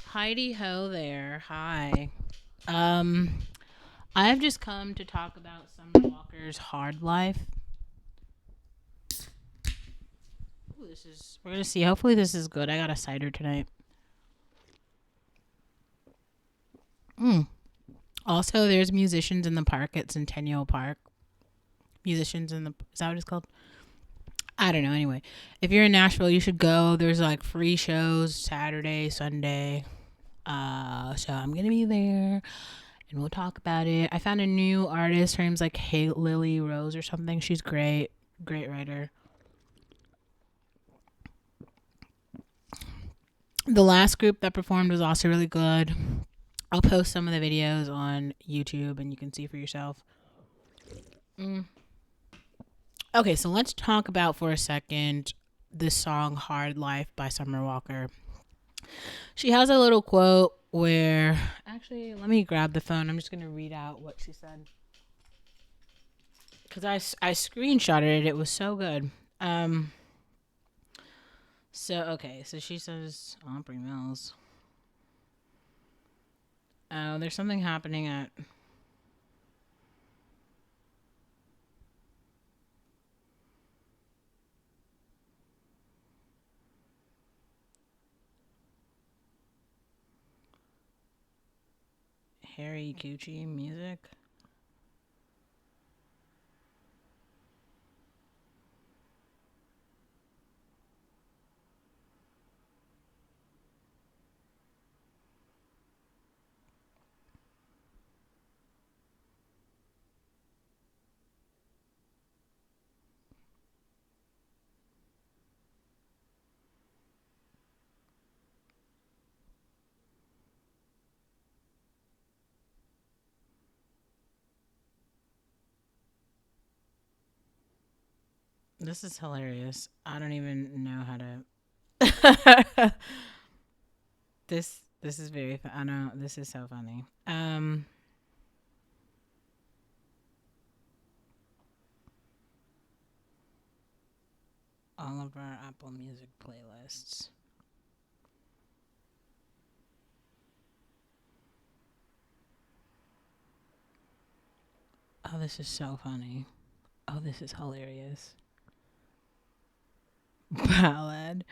Heidi ho there. Hi. Um, I have just come to talk about Summer Walker's Hard Life. Ooh, we're gonna see. Hopefully this is good. I got a cider tonight. Mm. Also, there's musicians in the park at Centennial Park. Musicians in the is that what it's called? I don't know. Anyway, if you're in Nashville, you should go. There's like free shows Saturday, Sunday. So I'm gonna be there, and we'll talk about it. I found a new artist. Her name's like Hey Lily Rose or something. She's great, great writer. The last group that performed was also really good. I'll post some of the videos on YouTube, and you can see for yourself. Mm. Okay, so let's talk about for a second this song "Hard Life" by Summer Walker. She has a little quote where, actually, let me grab the phone. I'm just gonna read out what she said because I screenshotted it. It was so good. Um. So she says Aubrey Mills. Oh, there's something happening at Harry Coochie Music. This is hilarious. I don't even know how to. this is very. I know this is so funny. All of our Apple Music playlists. Oh, this is so funny. Oh, this is hilarious. Ballad.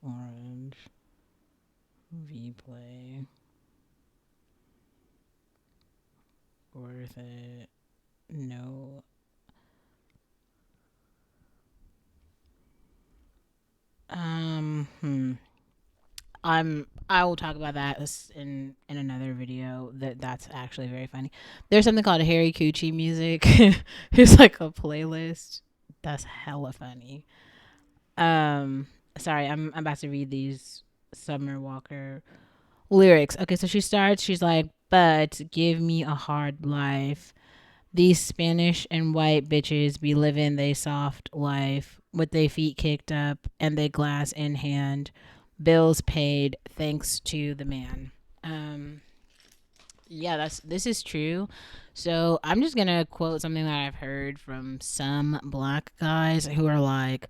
Orange. V play. Worth it. No. Hmm. I will talk about that in another video. That's actually very funny. There's something called Harry Coochie Music. It's like a playlist. That's hella funny. Um, Sorry, I'm about to read these Summer Walker lyrics. Okay, so she starts. She's like, "But give me a hard life. These Spanish and white bitches be living they soft life with they feet kicked up and they glass in hand, bills paid thanks to the man." Um, yeah, this is true. So I'm just gonna quote something that I've heard from some black guys who are like,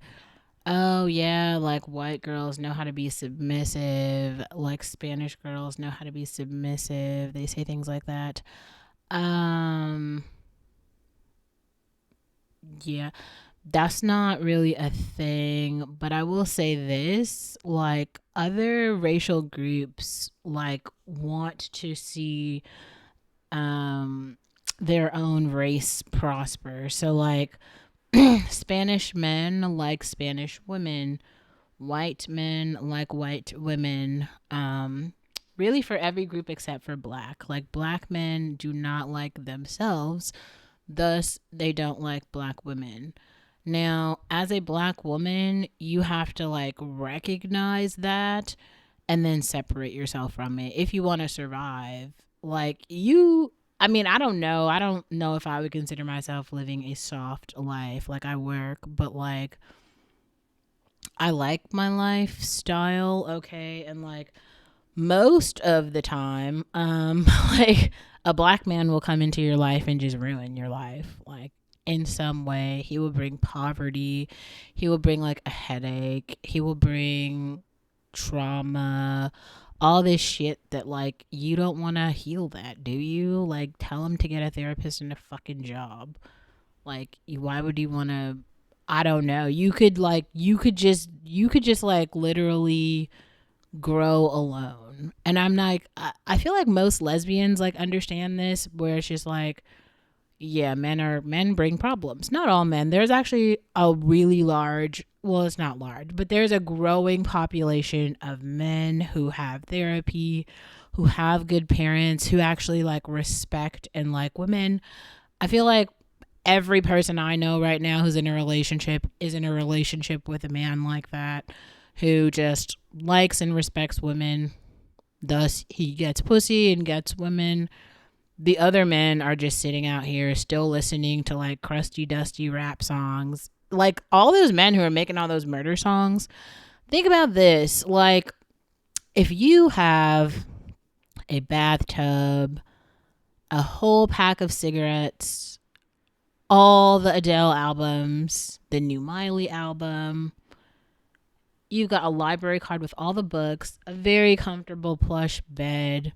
"Oh yeah, like white girls know how to be submissive, like Spanish girls know how to be submissive." They say things like that. Um, yeah, that's not really a thing, but I will say this, like other racial groups like want to see um their own race prosper. So like Spanish men like Spanish women, white men like white women. Really for every group except for black. Like black men do not like themselves, thus they don't like black women. Now, as a black woman, you have to like recognize that and then separate yourself from it if you want to survive. Like you I mean, I don't know. I don't know if I would consider myself living a soft life. Like I work, but like I like my lifestyle, okay? And like most of the time, like a black man will come into your life and just ruin your life. Like in some way. He will bring poverty. He will bring like a headache. He will bring trauma, all this shit that like you don't want to heal that, do you? Like tell him to get a therapist and a fucking job. Like why would you want to, I don't know. You could just like literally grow alone. And I'm like I feel like most lesbians like understand this where it's just like yeah, men bring problems. Not all men. There's actually a really large, well, it's not large, but there's a growing population of men who have therapy, who have good parents, who actually like respect and like women. I feel like every person I know right now who's in a relationship is in a relationship with a man like that who just likes and respects women. Thus, he gets pussy and gets women. The other men are just sitting out here still listening to like crusty, dusty rap songs. Like all those men who are making all those murder songs, think about this. Like, if you have a bathtub, a whole pack of cigarettes, all the Adele albums, the new Miley album, you got a library card with all the books, a very comfortable plush bed,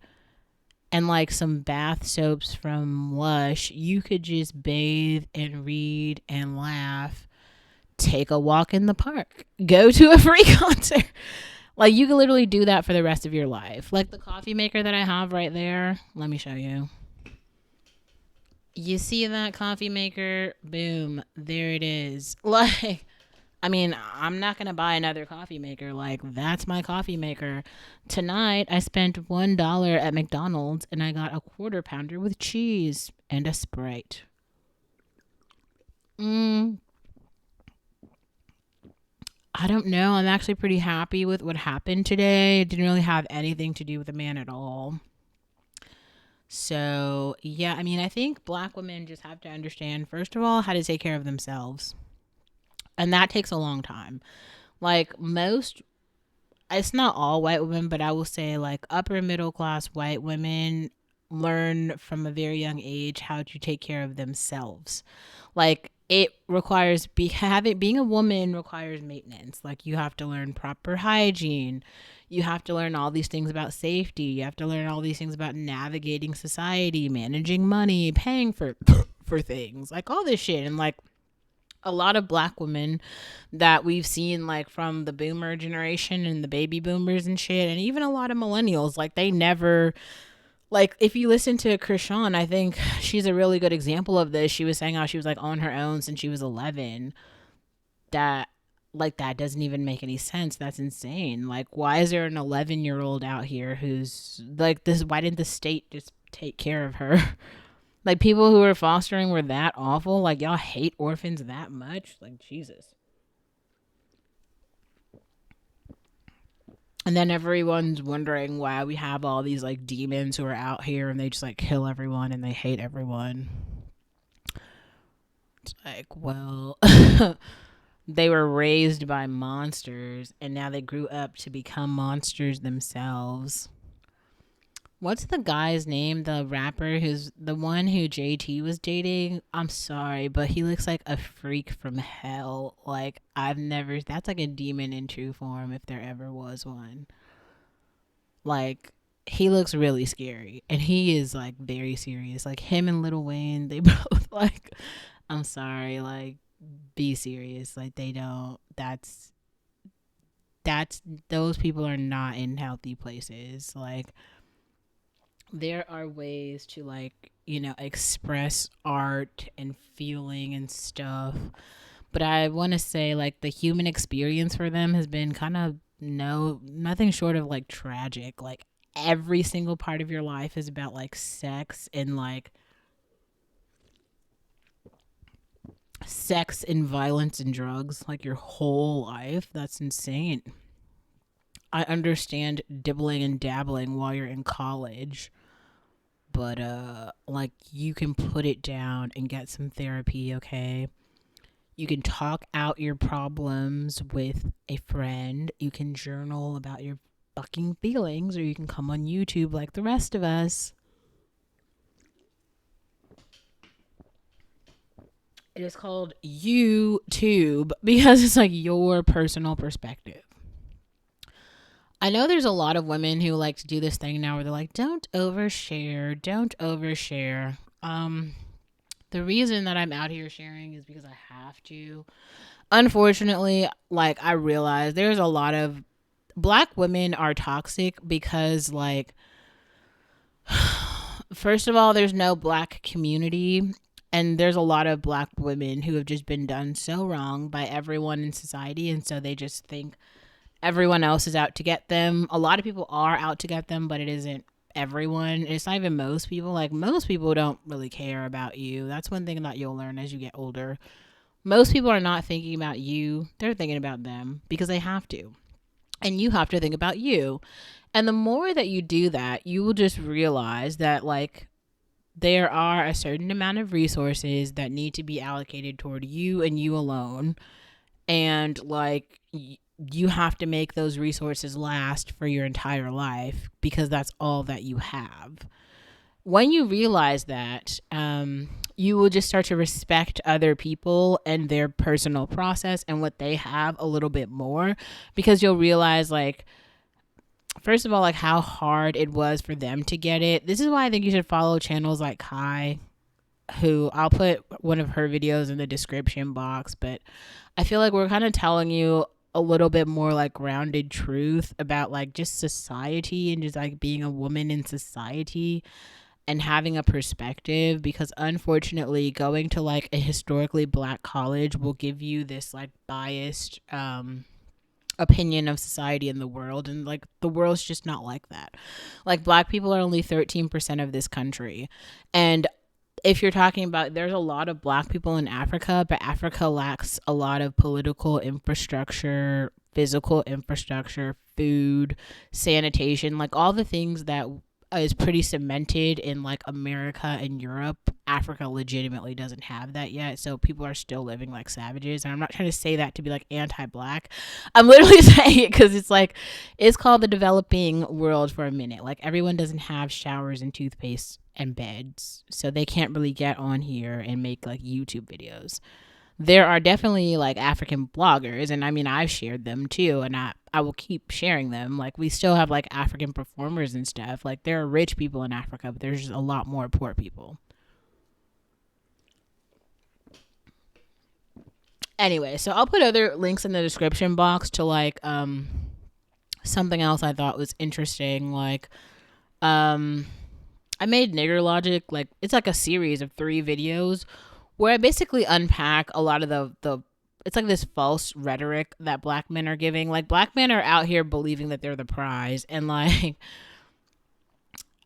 and like some bath soaps from Lush, you could just bathe and read and laugh, take a walk in the park, go to a free concert. Like you could literally do that for the rest of your life. Like the coffee maker that I have right there. Let me show you. You see that coffee maker? Boom. There it is. Like I mean, I'm not going to buy another coffee maker. Like, that's my coffee maker. Tonight, I spent $1 at McDonald's and I got a quarter pounder with cheese and a Sprite. I don't know. I'm actually pretty happy with what happened today. It didn't really have anything to do with the man at all. So, yeah, I mean, I think black women just have to understand, first of all, how to take care of themselves. And that takes a long time. Like, most, it's not all white women, but I will say, like, upper middle class white women learn from a very young age how to take care of themselves. Like, it requires being a woman requires maintenance. Like you have to learn proper hygiene. You have to learn all these things about safety. You have to learn all these things about navigating society, managing money, paying for for things. Like all this shit. And like a lot of black women that we've seen like from the boomer generation and the baby boomers and shit, and even a lot of millennials, like they never, like if you listen to Krishan, I think she's a really good example of this. She was saying how she was like on her own since she was 11. That like that doesn't even make any sense. That's insane. Like why is there an 11-year-old out here who's like this? Why didn't the state just take care of her? Like people who were fostering were that awful? Like y'all hate orphans that much? Like Jesus. And then everyone's wondering why we have all these like demons who are out here and they just like kill everyone and they hate everyone. It's like, well, they were raised by monsters and now they grew up to become monsters themselves. What's the guy's name? The rapper who's the one who JT was dating? I'm sorry, but he looks like a freak from hell. Like, that's like a demon in true form if there ever was one. Like, he looks really scary. And he is like very serious. Like, him and Lil Wayne, they both like, I'm sorry, like, be serious. Like, they don't, those people are not in healthy places. Like, there are ways to like express art and feeling and stuff, but I want to say like the human experience for them has been kind of nothing short of like tragic. Like every single part of your life is about like sex and violence and drugs, like your whole life. That's insane. I understand dibbling and dabbling while you're in college, but like you can put it down and get some therapy, okay? You can talk out your problems with a friend. You can journal about your fucking feelings, or you can come on YouTube like the rest of us. It is called YouTube because it's like your personal perspective. I know there's a lot of women who like to do this thing now where they're like, don't overshare, don't overshare. The reason that I'm out here sharing is because I have to. Unfortunately, like I realize there's a lot of black women are toxic because like first of all, there's no black community. And there's a lot of black women who have just been done so wrong by everyone in society. And so they just think everyone else is out to get them. A lot of people are out to get them, but it isn't everyone. It's not even most people. Like, most people don't really care about you. That's one thing that you'll learn as you get older. Most people are not thinking about you, they're thinking about them because they have to. And you have to think about you. And the more that you do that, you will just realize that, like, there are a certain amount of resources that need to be allocated toward you and you alone. And, like, you have to make those resources last for your entire life because that's all that you have. When you realize that, you will just start to respect other people and their personal process and what they have a little bit more, because you'll realize, like, first of all, like how hard it was for them to get it. This is why I think you should follow channels like Kai, who I'll put one of her videos in the description box. But I feel like we're kind of telling you a little bit more like grounded truth about like just society and just like being a woman in society and having a perspective, because unfortunately going to like a historically black college will give you this like biased opinion of society and the world, and like the world's just not like that. Like, black people are only 13% of this country, and if you're talking about, there's a lot of black people in Africa, but Africa lacks a lot of political infrastructure, physical infrastructure, food, sanitation, like all the things that is pretty cemented in like America and Europe. Africa legitimately doesn't have that yet, so people are still living like savages. And I'm not trying to say that to be like anti-black. I'm literally saying it because it's like, it's called the developing world for a minute. Like, everyone doesn't have showers and toothpaste and beds, so they can't really get on here and make like YouTube videos. There are definitely like African bloggers, and I mean, I've shared them too, and I will keep sharing them. Like, we still have like African performers and stuff. Like, there are rich people in Africa, but there's just a lot more poor people. Anyway, so I'll put other links in the description box to like something else I thought was interesting. Like, I made Nigger Logic, like, it's like a series of 3 videos where I basically unpack a lot of the it's like this false rhetoric that black men are giving. Like, black men are out here believing that they're the prize, and like,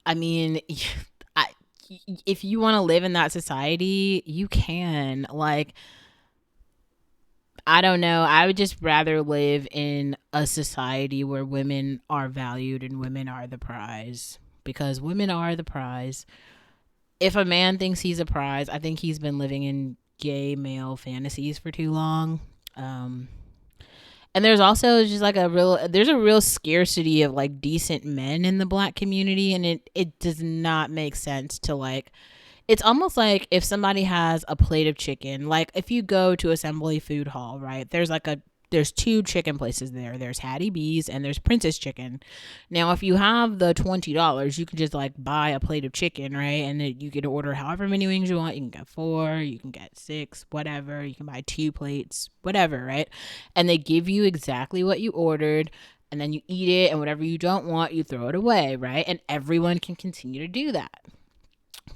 I mean, I, if you want to live in that society, you can. Like, I don't know. I would just rather live in a society where women are valued and women are the prize, because women are the prize. If a man thinks he's a prize, I think he's been living in gay male fantasies for too long. And there's also just like there's a real scarcity of like decent men in the black community, and it does not make sense to like, it's almost like if somebody has a plate of chicken, like if you go to Assembly Food Hall, right, there's 2 chicken places there. There's Hattie B's and there's Princess Chicken. Now, if you have the $20, you can just like buy a plate of chicken, right? And then you can order however many wings you want. You can get 4, you can get 6, whatever. You can buy 2 plates, whatever, right? And they give you exactly what you ordered, and then you eat it, and whatever you don't want, you throw it away, right? And everyone can continue to do that.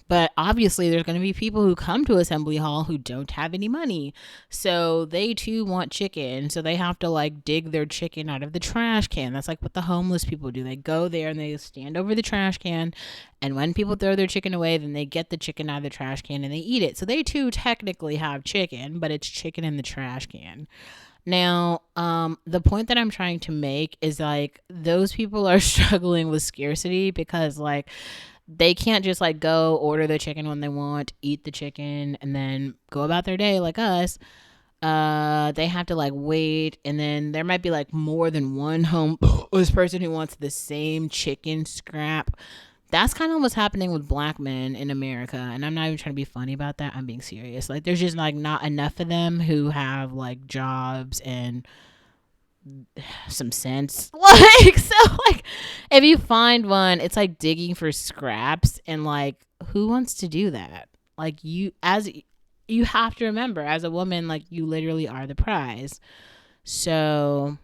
But obviously, there's going to be people who come to Assembly Hall who don't have any money. So they too want chicken. So they have to like dig their chicken out of the trash can. That's like what the homeless people do. They go there and they stand over the trash can. And when people throw their chicken away, then they get the chicken out of the trash can and they eat it. So they too technically have chicken, but it's chicken in the trash can. Now, the point that I'm trying to make is like, those people are struggling with scarcity because like, they can't just like go order the chicken when they want, eat the chicken, and then go about their day like us. They have to like wait, and then there might be like more than one homeless person who wants the same chicken scrap that's kind of what's happening with black men in America. And I'm not even trying to be funny about that. I'm being serious. Like, there's just like not enough of them who have like jobs and some sense. Like, so like if you find one, it's like digging for scraps, and like who wants to do that? Like, you have to remember, as a woman, like, you literally are the prize. So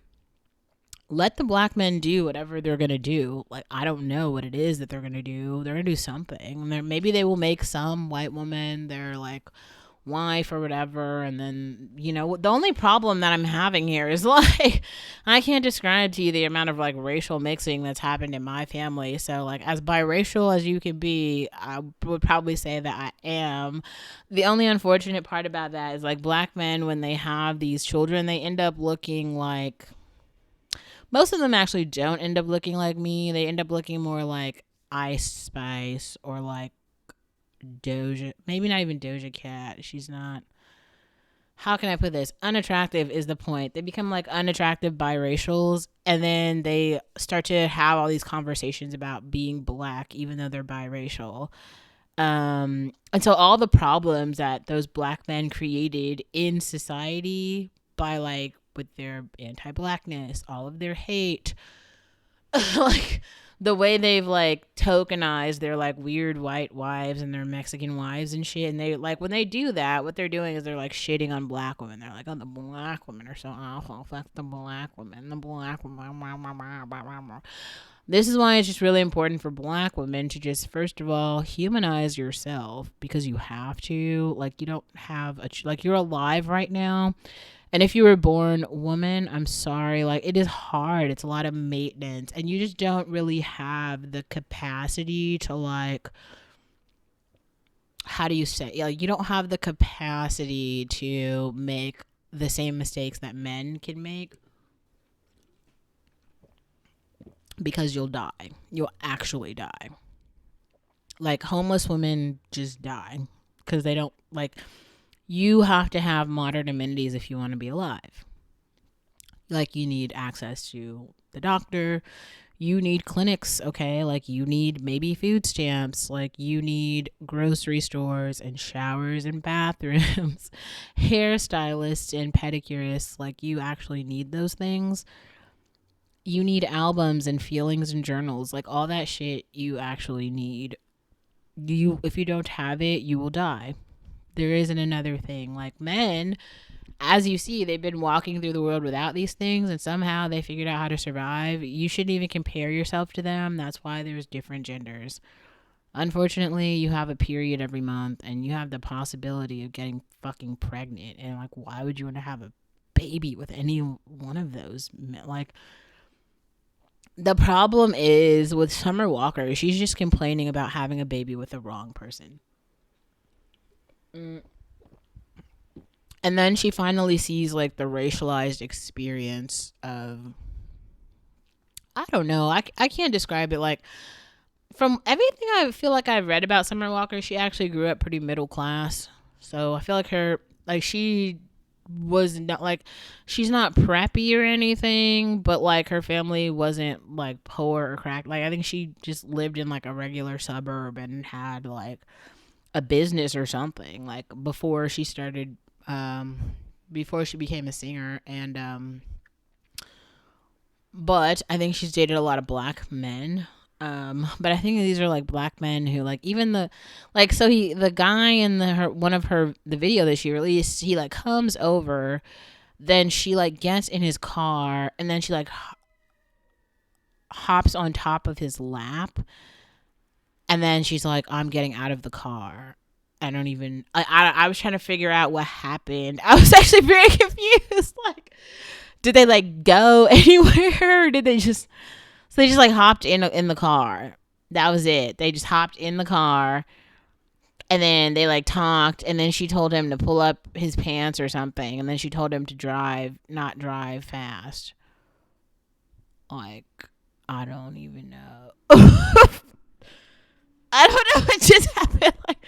let the black men do whatever they're gonna do. Like, I don't know what it is that they're gonna do. They're gonna do something. Maybe they will make some white woman their like wife or whatever. And then, the only problem that I'm having here is like, I can't describe to you the amount of like racial mixing that's happened in my family. So like, as biracial as you can be, I would probably say that I am. The only unfortunate part about that is like, black men, when they have these children, they end up looking like, most of them actually don't end up looking like me. They end up looking more like Ice Spice or like Doja, maybe not even Doja Cat. She's not, how can I put this? Unattractive is the point. They become like unattractive biracials, and then they start to have all these conversations about being black, even though they're biracial. And so all the problems that those black men created in society by like, with their anti-blackness, all of their hate, like the way they've like tokenized their like weird white wives and their Mexican wives and shit. And they like, when they do that, what they're doing is they're like shitting on black women. They're like, oh, the black women are so awful. Fuck the black women. The black women. This is why it's just really important for black women to just, first of all, humanize yourself, because you have to. Like, you don't have like, you're alive right now. And if you were born woman, I'm sorry, like, it is hard. It's a lot of maintenance, and you just don't really have the capacity to like, how do you say, like, you don't have the capacity to make the same mistakes that men can make, because you'll die. You'll actually die. Like, homeless women just die because they don't, like, you have to have modern amenities if you want to be alive. Like, you need access to the doctor. You need clinics, okay? Like, you need maybe food stamps. Like, you need grocery stores and showers and bathrooms, hairstylists and pedicurists. Like, you actually need those things. You need albums and feelings and journals. Like, all that shit you actually need. If you don't have it, you will die. There isn't another thing. Like, men, as you see, they've been walking through the world without these things, and somehow they figured out how to survive. You shouldn't even compare yourself to them. That's why there's different genders. Unfortunately, you have a period every month, and you have the possibility of getting fucking pregnant. And like, why would you want to have a baby with any one of those? Like, the problem is with Summer Walker, she's just complaining about having a baby with the wrong person. And then she finally sees like the racialized experience of, I don't know, I can't describe it. Like, from everything I feel like I've read about Summer Walker, she actually grew up pretty middle class. So I feel like she was not like, she's not preppy or anything, but like her family wasn't like poor or cracked. Like, I think she just lived in like a regular suburb and had like a business or something, like before she started, before she became a singer. And but I think she's dated a lot of black men. But I think these are like black men who like, even the, like, so the guy in the video that she released, he like comes over, then she like gets in his car, and then she like hops on top of his lap, and then she's like, I'm getting out of the car. I was trying to figure out what happened. I was actually very confused. Like, did they like go anywhere, or did they just, so they just like hopped in the car? That was it. They just hopped in the car, and then they like talked, and then she told him to pull up his pants or something, and then she told him to not drive fast. Like, I don't even know. I don't know what just happened. Like,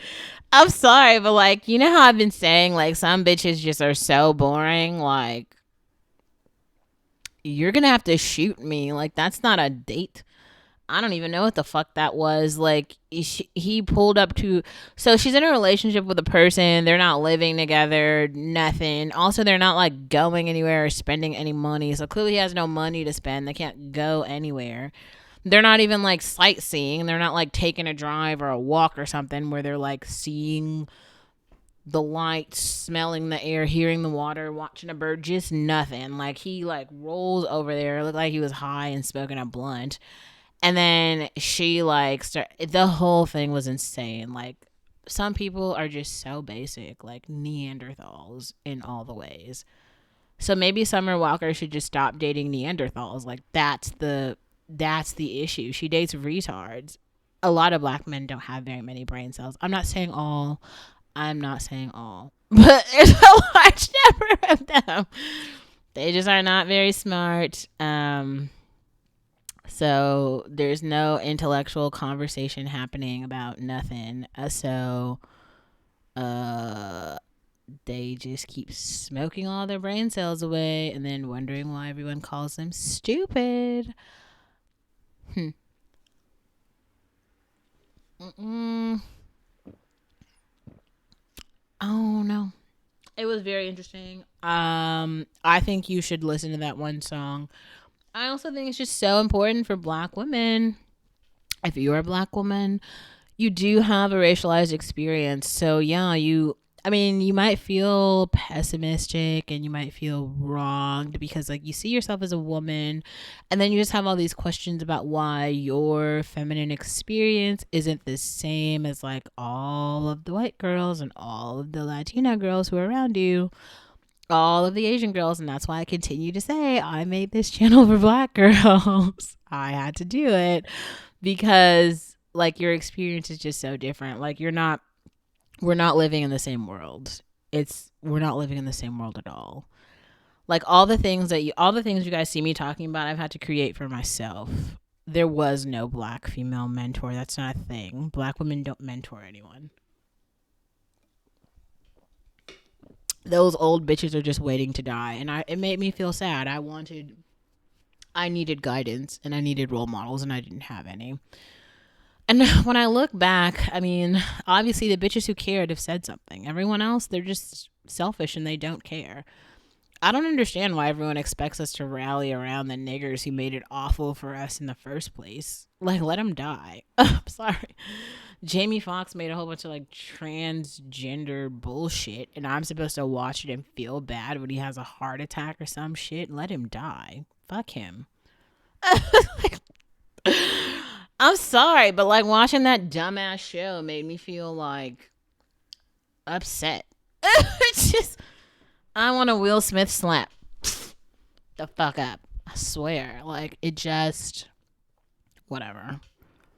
I'm sorry, but like, you know how I've been saying, like, some bitches just are so boring. Like, you're gonna have to shoot me. Like, that's not a date. I don't even know what the fuck that was. Like, he pulled up to. So she's in a relationship with a person. They're not living together, nothing. Also, they're not like going anywhere or spending any money. So clearly, he has no money to spend. They can't go anywhere. They're not even like sightseeing. They're not like taking a drive or a walk or something where they're like seeing the lights, smelling the air, hearing the water, watching a bird, just nothing. Like, he like rolls over there, looked like he was high and smoking a blunt. And then she like the whole thing was insane. Like, some people are just so basic, like Neanderthals in all the ways. So maybe Summer Walker should just stop dating Neanderthals. Like, that's the issue. She dates retards. A lot of black men don't have very many brain cells. I'm not saying all. But there's a large number of them. They just are not very smart. So there's no intellectual conversation happening about nothing. Uh, they just keep smoking all their brain cells away and then wondering why everyone calls them stupid. Oh no. It was very interesting. I think you should listen to that one song. I also think it's just so important for black women. If you're a black woman, you do have a racialized experience. So yeah, you might feel pessimistic and you might feel wronged because like you see yourself as a woman and then you just have all these questions about why your feminine experience isn't the same as like all of the white girls and all of the Latina girls who are around you, all of the Asian girls. And that's why I continue to say I made this channel for black girls. I had to do it because like your experience is just so different. Like, we're not living in the same world. We're not living in the same world at all. Like, all the things you guys see me talking about, I've had to create for myself. There was no black female mentor. That's not a thing. Black women don't mentor anyone. Those old bitches are just waiting to die, and it made me feel sad. I needed guidance and I needed role models, and I didn't have any. And when I look back, I mean, obviously the bitches who cared have said something. Everyone else, they're just selfish and they don't care. I don't understand why everyone expects us to rally around the niggers who made it awful for us in the first place. Like, let them die. I'm sorry. Jamie Foxx made a whole bunch of like transgender bullshit, and I'm supposed to watch it and feel bad when he has a heart attack or some shit. Let him die. Fuck him. I'm sorry, but like watching that dumbass show made me feel like upset. It's just, I want a Will Smith slap the fuck up. I swear. Like, it just, whatever.